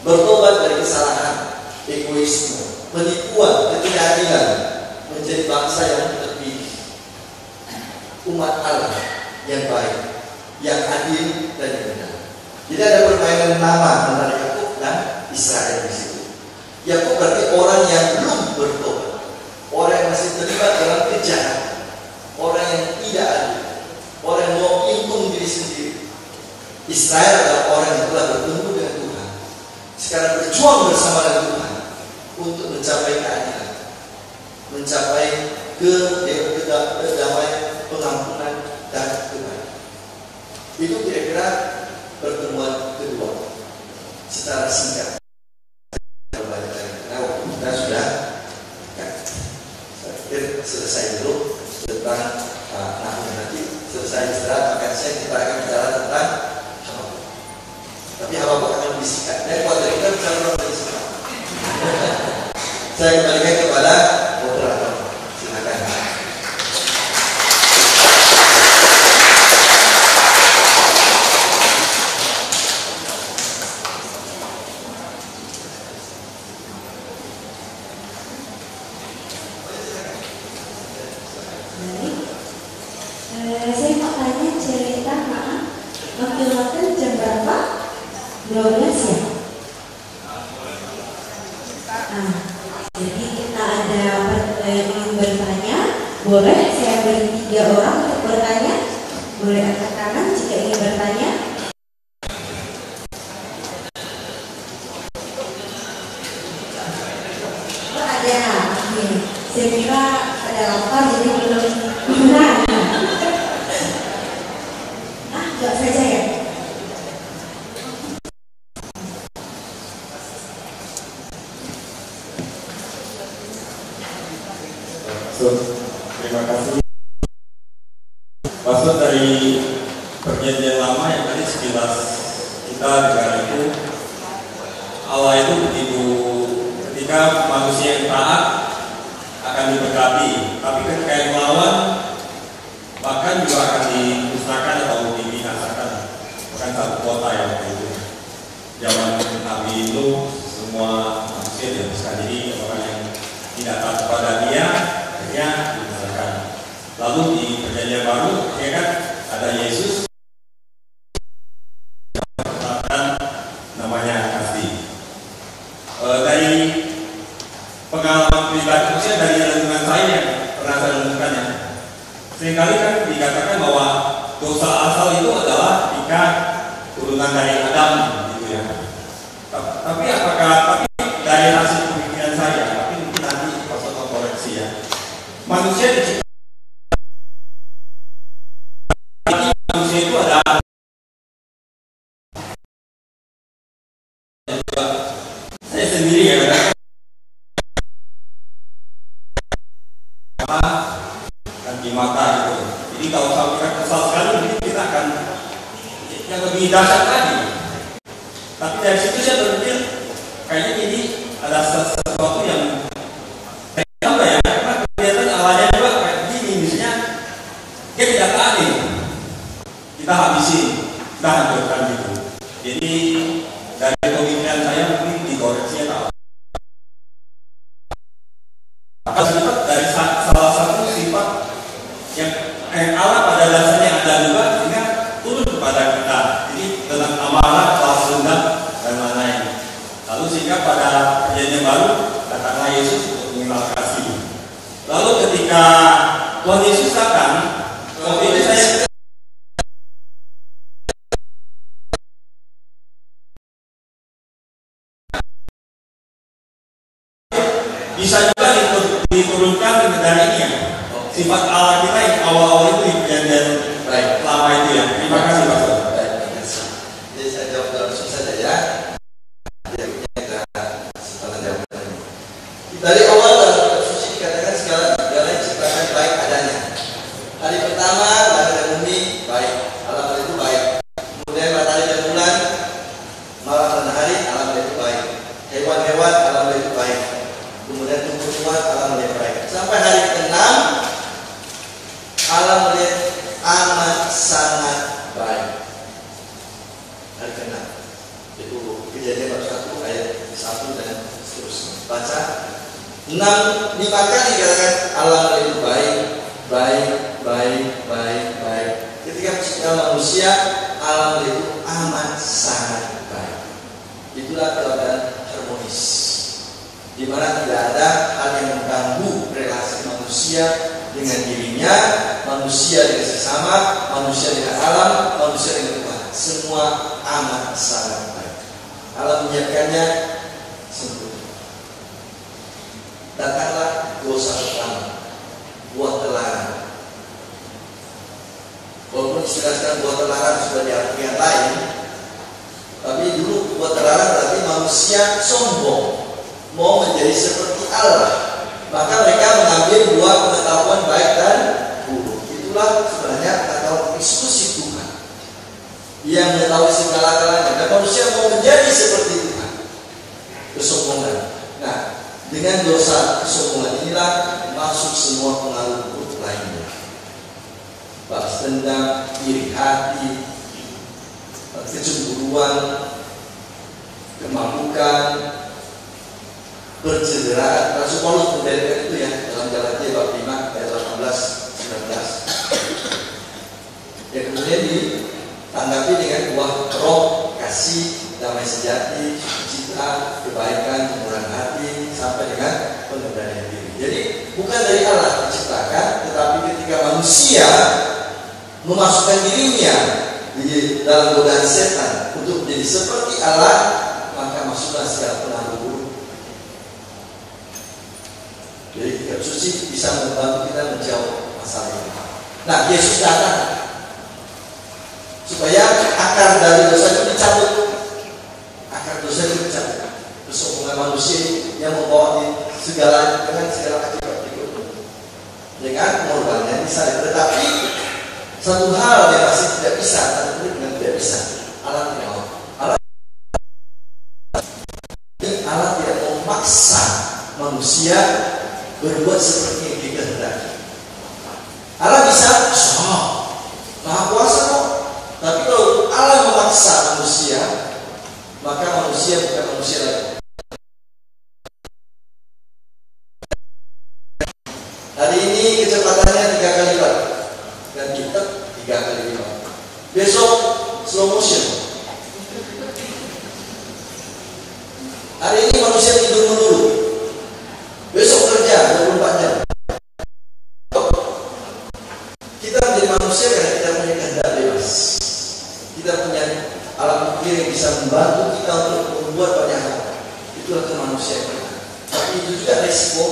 Bertobat dari kesalahan, egoisme, penipuan, ketidakadilan, menjadi bangsa yang terpilih, umat Allah yang baik, yang adil dan yang benar. Jadi ada permainan nama antara Yakub dan Israel di situ. Yakub berarti orang yang belum bertobat, orang yang masih terlibat dalam kejahatan, orang yang tidak adil, orang yang mau untung diri sendiri. Israel adalah orang yang telah bertemu dengan Tuhan, sekarang berjuang bersama dengan Tuhan untuk mencapai keadilan, mencapai kedamaian, pengampunan dan kebaikan. Itu kira-kira pertemuan kedua secara singkat. Kita sudah saya pikir selesai dulu tentang nanti selesai istirahat makan siang kita akan bicara tentang Habakuk. Tapi Habakuk akan lebih singkat. Dan kalau kita bicara lebih singkat, saya kembalikan kepada moderator. Silakan. Saya mau tanya cerita waktu makan jam berapa? 12 ya? Jadi kita ada yang ingin bertanya. Boleh saya beri 3 orang untuk bertanya. Boleh angkat tangan jika ingin bertanya. Oh ada. Oke. Saya kira ada lapar jadi belum benar. Jawab saja ya. Terima kasih. Maksud dari perjanjian lama yang tadi sekilas kita dengar itu, Allah itu begitu ketika manusia yang taat akan diberkati, tapi ketika yang melawan bahkan juga akan dimusnahkan atau dibinasakan. Bahkan satu kota yang itu zaman Nabi itu semua manusia dihabiskan. Jadi orang yang tidak taat kepada dia akhirnya dibinasakan. Lalu di perjanjian baru ya kan ada Yesus namanya kasih. Dari pengalaman pribadi saya, dari renungan saya yang pernah saya renungkannya, seringkali kan dikatakan bahwa dosa asal itu adalah ketika turunan dari Adam gitu ya. Tapi apakah dari hasil pemikiran saya, tapi mungkin nanti pas koreksi ya. Manusia diciptakan, manusia itu ada saya sendiri ya di mata gitu. Jadi kalau kita kesal sekali kita akan yang lebih dahsyat lagi. Tapi dari situ saya berpikir kayaknya ini ada sesuatu yang apa ya, kelihatan awalnya juga kayak begini, misalnya dia tidak tahan, kita habisin, kita hancurkan gitu. Jadi dari pemikiran saya mungkin dikoreksi atau sifat dari salah satu sifat yang Allah pada dasarnya ada juga sehingga turun kepada kita. Jadi tentang amarah, balas dendam dan lain-lain. Lalu sehingga pada perjanjian baru datanglah Yesus untuk mengenal kasih. Lalu ketika Tuhan Yesus datang, waktu itu saya bisa juga diturunkan dari ini ya, sifat Allah kita yang awal-awal itu di perjanjian lama itu ya. Terima kasih Pak. Jadi saya jawab langsung saja ya. Dari awal dalam kitab suci dikatakan segala diciptakan baik adanya. Hari pertama langit dan bumi baik, alam itu baik. Kemudian matahari dan bulan, malam dan hari, alam itu baik. Hewan-hewan, alam itu baik. Kemudian tumbuh-tumbuhan, alam melihat baik. Sampai hari ke-6 alam melihat amat sangat baik. Hari ke-6 itu Kejadian bab 1 ayat 1 dan seterusnya. Baca 5 kali dikatakan alam itu baik, baik, baik, baik, baik. Ketika penciptaan manusia, alam itu amat sangat baik. Itulah keadaan harmonis, di mana tidak ada hal yang mengganggu relasi manusia dengan dirinya, manusia dengan sesama, manusia dengan alam, manusia dengan Tuhan. Semua amat sangat baik. Allah menyiapkannya sempurna. Datanglah dosa pertama, buah terlarang. Walaupun dijelaskan buah terlarang sudah diartikan lain, tapi dulu buah terlarang berarti manusia sombong, mau menjadi seperti Allah, maka mereka mengambil buah pengetahuan baik dan buruk. Itulah sebenarnya pengetahuan eksklusif Tuhan yang mengetahui segala-galanya, dan manusia mau menjadi seperti Tuhan. Kesombongan. Nah, dengan dosa kesombongan inilah masuk semua pengaruh buruk lainnya. Balas dendam, iri hati, kecemburuan, kemabukan, bercederaan. Rasul Paulus mendalilkan itu ya dalam Galatia bab 5 ayat 18-19. Ya, kemudian ditanggapi dengan buah roh, kasih, damai sejati, sukacita, kebaikan, kemurahan hati, sampai dengan pengendalian diri. Jadi bukan dari Allah diciptakan, tetapi ketika manusia memasukkan dirinya di dalam godaan setan untuk menjadi seperti Allah, maka masuklah segala pengaruh buruk. Jadi kitab suci bisa membantu kita menjauh masalah ini. Nah, Yesus datang supaya akar dari dosa itu dicabut. Akar dosa itu dicabut. Kesombongan manusia yang membawa segala dengan segala akibat berikut. Dengan pengorbanan bisa, tetapi satu hal yang masih tidak bisa, satu dengan tidak bisa. Allah tidak mau. Allah tidak memaksa manusia berbuat seperti yang dikehendaki. Allah bisa, Maha Kuasa kok. Tapi kalau Allah memaksa manusia, maka manusia bukan manusia lagi. Hari ini kecepatannya 3 kali lipat dan kita 3 kali lipat. Besok slow motion. Hari ini manusia tidur melulu. Besok kerja 24 jam. Kita menjadi manusia karena kita punya kehendak bebas. Kita punya alat pikir yang bisa membantu kita untuk membuat banyak hal. Itulah kemanusiaan. Tapi itu juga resiko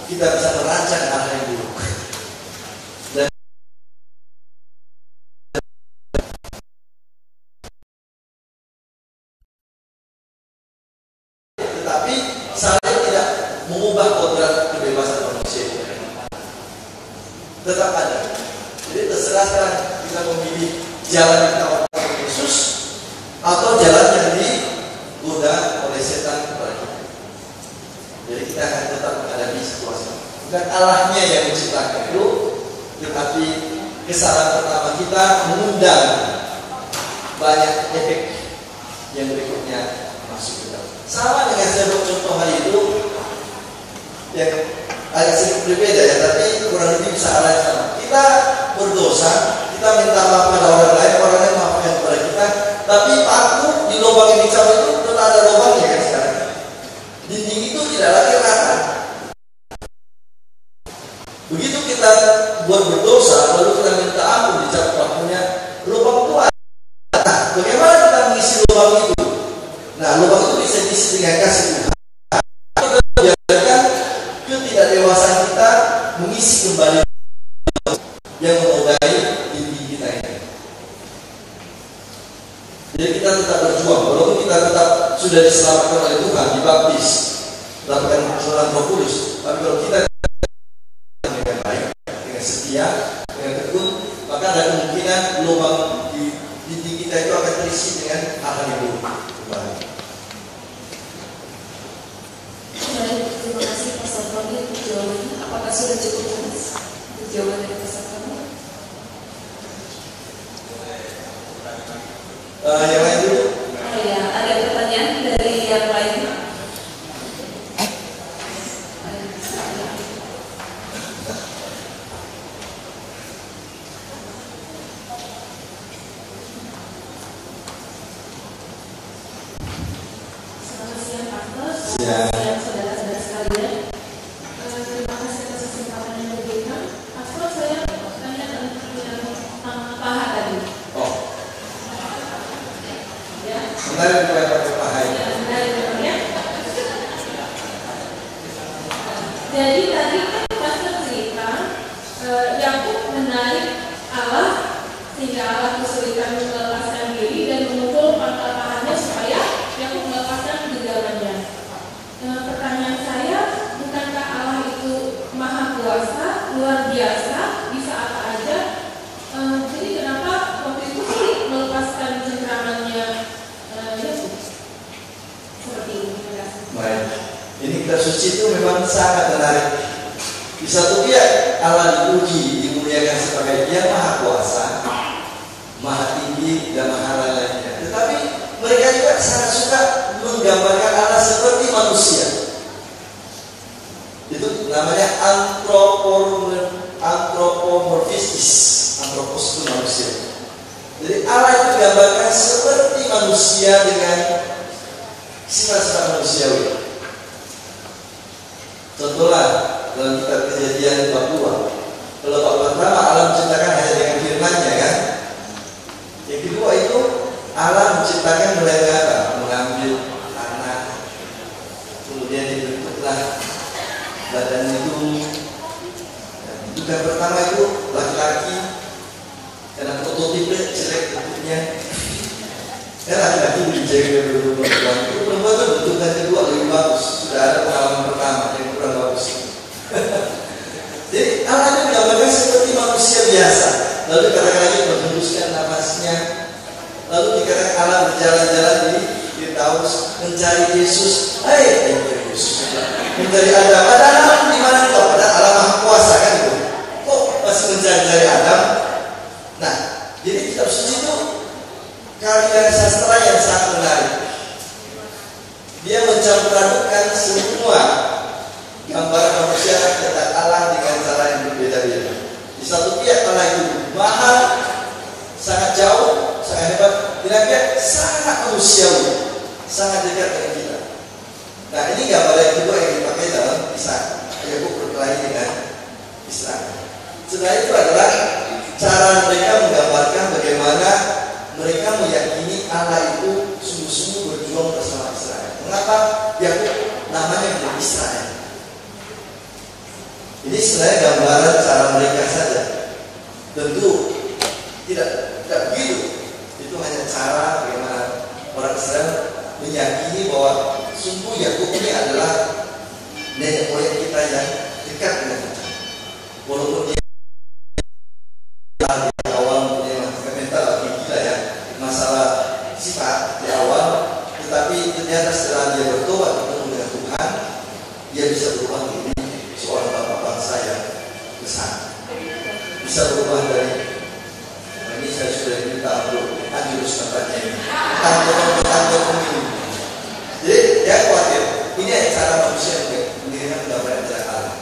kita bisa merancang hal yang buruk. Dan tetapi saya tidak mengubah kodrat kebebasan manusia itu. Tetap ada. Jadi terserah sekarang kita memilih jalan yang ditawarkan Yesus atau jalan yang digoda oleh setan kepada kita. kita akan tetap menghadapi situasi. Bukan Allahnya yang menciptakan itu, tetapi kesalahan pertama kita mengundang banyak efek yang berikutnya masuk ke dalam. Sama dengan saya contoh hari itu yang agak sedikit berbeda ya, tapi kurang lebih bisa arah sama. Kita berdosa, kita minta maaf pada orang lain maafkan kepada kita, tapi paku di lubang yang dicabut itu tetap ada lubangnya kan sekarang. Dinding itu tidak lagi rata. Begitu kita buat berdosa, lalu kita minta ampun dicabut pakunya, lubang itu ada. Nah, bagaimana kita mengisi lubang itu? Nah, lubang itu bisa diisi dengan kasih Tuhan. Kita biarkan ketidakdewasaan kita mengisi kembali yang menodai diri kita ini. Jadi kita tetap berjuang, walaupun kita tetap sudah diselamatkan oleh Tuhan, dibaptis, melakukan persoalan Roh Kudus. Tapi kalau kita dengan baik, dengan setia, dengan tekun, maka ada kemungkinan lubang di dinding kita itu akan terisi dengan hal yang buruk. Baik, terima kasih Pastor Tony untuk jawabannya. Apakah sudah cukup jelas untuk jawaban dari Pastor Tony? Yang lain dulu. Ya, ada pertanyaan dari yang lain. Selamat siang Pastor, selamat siang saudara-saudara sekalian. Terima kasih atas kesempatan yang diberikan. Pastor, saya tanya tentang paha tadi. Oh, Ya. menarik pakai paha. Jadi tadi kan Pastor cerita Yakub menarik Allah sehingga Allah kesulitan melepaskan diri dan memukul pangkal pahanya supaya Yakub melepaskan genggamannya. Pertanyaan saya, bukankah Allah itu maha kuasa, luar biasa, bisa apa aja? Jadi kenapa waktu itu sulit melepaskan cengkramannya Yakub? Seperti ini. Terima kasih. Baik. Ini kitab suci itu memang sangat menarik. Di satu pihak Allah dipuji, dimuliakan sebagai Dia Maha Kuasa, Maha Tinggi dan Maha lain-lainnya. Tetapi mereka juga sangat suka menggambarkan Allah seperti manusia. Itu namanya antropomorfistis. Antropos itu manusia. Jadi Allah itu digambarkan seperti manusia dengan sifat-sifat manusiawi. Contohlah dalam kitab Kejadian bab 2. Kalau bab pertama Allah menciptakan hanya dengan firman-Nya kan. Yang kedua itu Allah menciptakan melalui apa? Mengambil tanah, kemudian dibentuklah badan itu. Dan yang pertama itu laki-laki, karena prototipe jelek bentuknya. Karena laki-laki lebih jelek dari perempuan. Itu perempuan itu bentuknya kedua lebih bagus. Sudah ada pengalaman pertama yang kurang bagus. Jadi Allah itu digambarkan seperti manusia biasa. Lalu dikatakan lagi menghembuskan nafasnya. Lalu dikatakan Allah berjalan-jalan di Firdaus mencari Yesus. Hai, Yesus. Mencari Adam. Ada Adam di mana kau? Ada Allah Maha Kuasa kan itu. Kok masih mencari Adam? Nah, jadi kitab suci itu karya sastra yang sangat menarik. Dia mencampur adukan semua gambaran manusia tentang Allah dengan cara yang berbeda-beda. Di satu pihak Allah itu maha, sangat jauh, sangat hebat. Di lain pihak sangat manusiawi, sangat dekat dengan kita. Nah, ini gambar yang kedua yang dipakai dalam Ishak. Yakub berkelahi dengan Ishak. Setelah itu adalah cara mereka menggambarkan bagaimana mereka meyakini Allah itu sungguh-sungguh berjuang bersama Israel. Mengapa Yakub namanya menjadi Israel? Ini sebenarnya gambaran cara mereka saja. Tentu tidak begitu. Itu hanya cara bagaimana orang Israel meyakini bahwa sungguh Yakub ini adalah nenek moyang kita yang dekat dengan kita. Walaupun dia di awal punya mental lagi gila ya, masalah sifat di awal, tetapi ternyata setelah dia bertobat bertemu dengan Tuhan, dia bisa berubah ini seorang bapak bangsa yang besar, bisa berubah dari ini. Saya sudah minta untuk anjurus tempatnya ini, kantor pemilu. Jadi dia khawatir ini cara manusia mendirikan gambaran tentang Allah,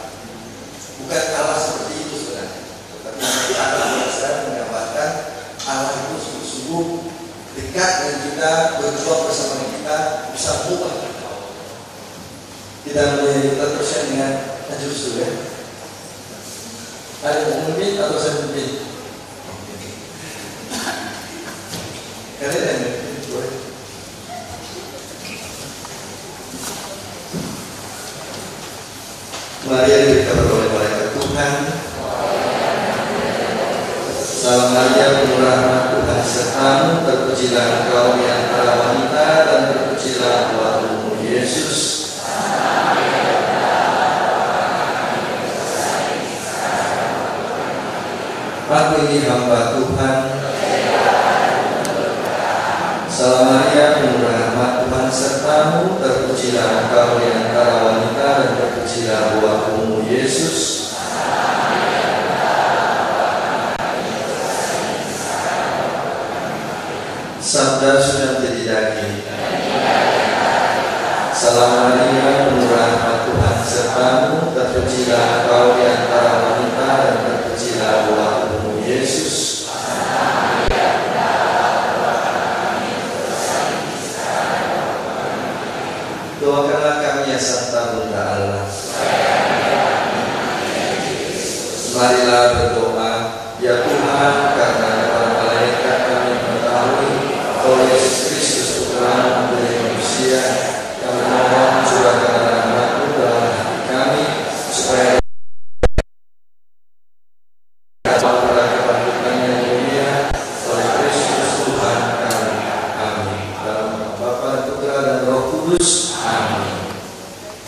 bukan Allah seperti itu sebenarnya, tetapi Allah sedang menggambarkan Allah itu sungguh-sungguh dekat dengan kita, berjuang bersama kita, bisa mengubah. Kita teruskan dengan anjurus dulu ya. Ada yang memimpin atau saya memimpin? Kalian yang memimpin boleh. Maria diberkati oleh malaikat Tuhan. Salam Maria, penuh rahmat, Tuhan sertamu, terpujilah engkau di antara wanita dan terpujilah buahmu Yesus. Aku ini hamba Tuhan. Salam Maria, penuh rahmat, Tuhan sertamu, terpujilah engkau di antara wanita dan terpujilah buahmu Yesus. Sabda sudah menjadi daging. Salam Maria, penuh rahmat, Tuhan sertamu, terpujilah engkau di antara wanita dan terpujilah buahmu Yesus. Doakanlah kami ya Santa Bunda Allah. Marilah berdoa. Ya Tuhan, karena para malaikat kami mengetahui bahwa Yesus Kristus Putra menjadi manusia, kami mohon curahkan rahmat-Mu dalam hati kami, supaya para kebangkitan yang mulia oleh Kristus Tuhan kami. Amin. Dalam nama Bapa dan Putra dan Roh Kudus. Amin.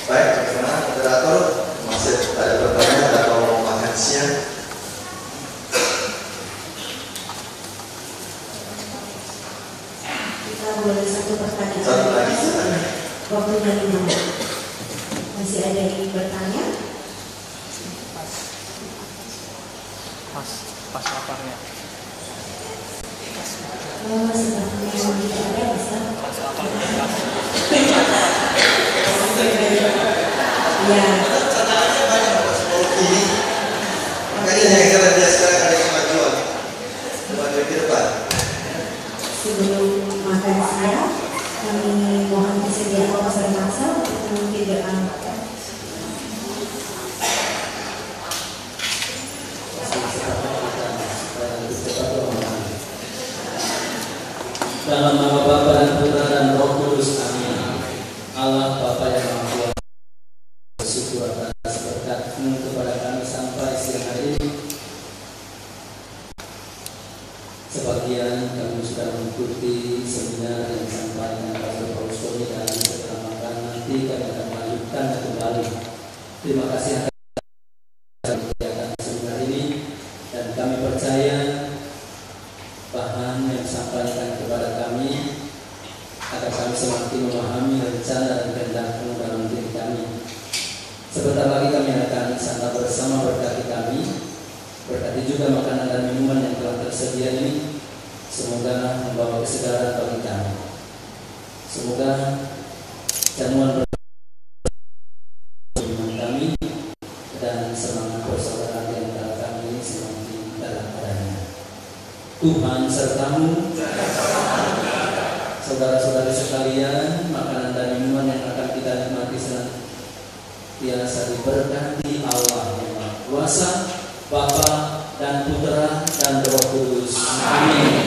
Baik, bagaimana moderator? Masih ada pertanyaan atau mau makan siang? Kita boleh satu pertanyaan. Satu lagi. Waktunya 5 menit. Masih ada yang bertanya? Pas paparnya. Oh, sepertinya yang bicara bisa. Ya. Tantangannya banyak ini. Makanya yang kita lihat sekarang ada kemajuan. Kemajuan ke depan. Sebelum makan siang, kami mohon disediakan pasar masa untuk hidangan. Dalam nama Bapa dan Putra dan Roh Kudus. Amin. Allah Bapa yang Maha Kuasa, bersyukur atas berkat-Mu kepada kami sampai siang hari ini. Sebagian kami sudah mengikuti seminar yang disampaikan Pastor Paulus Tony, dan setelah makan nanti kami akan melanjutkan kembali. Terima kasih atas kegiatan seminar ini, dan kami percaya bahan yang disampaikan kepada kami agar kami semakin memahami rencana dan kehendak-Mu dalam diri kami. Sebentar lagi kami akan santap bersama, berkati kami, berkati juga makanan dan minuman yang telah tersedia ini. Semoga membawa kesegaran bagi kami. Semoga jamuan iman kami dan semangat persaudaraan di antara kami semakin dalam adanya. Tuhan sertamu. Saudara-saudari sekalian, makanan dan minuman yang akan kita nikmati senantiasa diberkati Allah yang Maha Kuasa, Bapa dan Putra dan Roh Kudus. Amin.